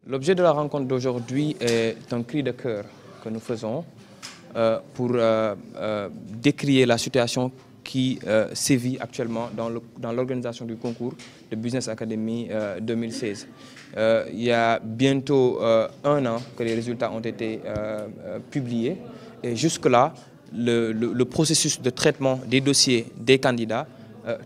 L'objet de la rencontre d'aujourd'hui est un cri de cœur que nous faisons pour décrier la situation qui sévit actuellement dans l'organisation du concours de Business Academy 2016. Il y a bientôt un an que les résultats ont été publiés et jusque-là, le processus de traitement des dossiers des candidats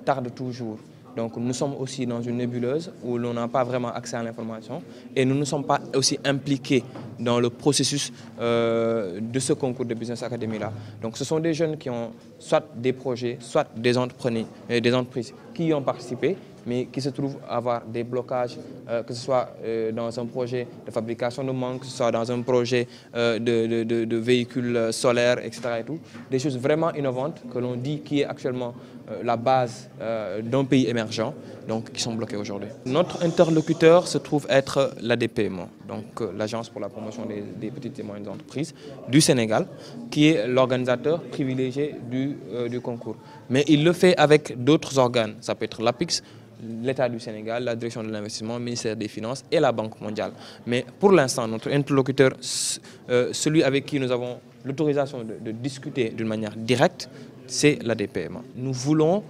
tarde toujours. Donc nous sommes aussi dans une nébuleuse où l'on n'a pas vraiment accès à l'information et nous ne sommes pas aussi impliqués dans le processus de ce concours de Business Academy là. Donc ce sont des jeunes qui ont soit des projets, soit des entreprises qui y ont participé, mais qui se trouvent avoir des blocages, que ce soit dans un projet de fabrication de mangue, que ce soit dans un projet de véhicules solaires, etc. Et tout. Des choses vraiment innovantes que l'on dit qui est actuellement la base d'un pays émergent, donc qui sont bloqués aujourd'hui. Notre interlocuteur se trouve être l'ADPME, donc l'Agence pour la promotion des petites et moyennes entreprises du Sénégal, qui est l'organisateur privilégié du concours. Mais il le fait avec d'autres organes, ça peut être l'APIX, l'État du Sénégal, la Direction de l'investissement, le ministère des Finances et la Banque mondiale. Mais pour l'instant, notre interlocuteur, celui avec qui nous avons l'autorisation de discuter d'une manière directe, c'est l'ADPME. Nous voulons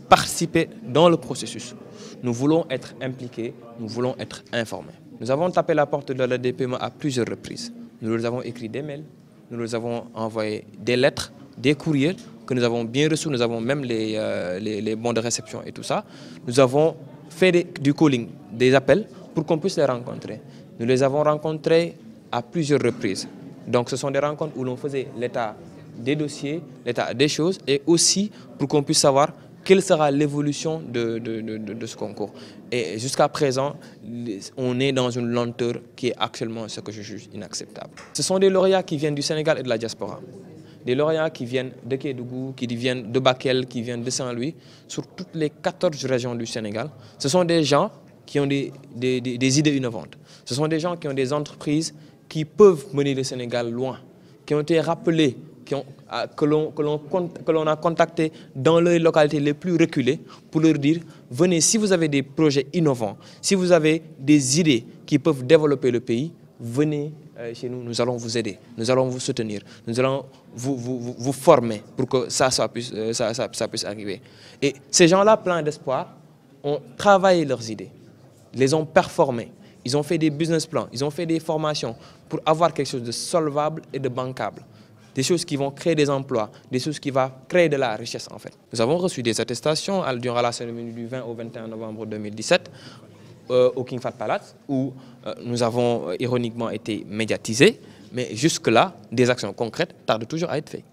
participer dans le processus. Nous voulons être impliqués, nous voulons être informés. Nous avons tapé la porte de l'ADPME à plusieurs reprises. Nous leur avons écrit des mails, nous leur avons envoyé des lettres, des courriels que nous avons bien reçus, nous avons même les bons de réception et tout ça. Nous avons fait du calling, des appels pour qu'on puisse les rencontrer. Nous les avons rencontrés à plusieurs reprises. Donc ce sont des rencontres où l'on faisait l'état des dossiers, l'état des choses et aussi pour qu'on puisse savoir quelle sera l'évolution de ce concours. Et jusqu'à présent, on est dans une lenteur qui est actuellement ce que je juge inacceptable. Ce sont des lauréats qui viennent du Sénégal et de la diaspora. Des lauréats qui viennent de Kédougou, qui viennent de Bakel, qui viennent de Saint-Louis, sur toutes les 14 régions du Sénégal. Ce sont des gens qui ont des idées innovantes. Ce sont des gens qui ont des entreprises qui peuvent mener le Sénégal loin, qui ont été rappelés, que l'on a contacté dans les localités les plus reculées pour leur dire « Venez, si vous avez des projets innovants, si vous avez des idées qui peuvent développer le pays, venez chez nous, nous allons vous aider, nous allons vous soutenir, nous allons vous former pour que ça puisse arriver. » Et ces gens-là, pleins d'espoir, ont travaillé leurs idées, les ont performées, ils ont fait des business plans, ils ont fait des formations pour avoir quelque chose de solvable et de bancable. Des choses qui vont créer des emplois, des choses qui vont créer de la richesse en fait. Nous avons reçu des attestations durant la cérémonie du 20 au 21 novembre 2017 au King Fahd Palace où nous avons ironiquement été médiatisés, mais jusque-là, des actions concrètes tardent toujours à être faites.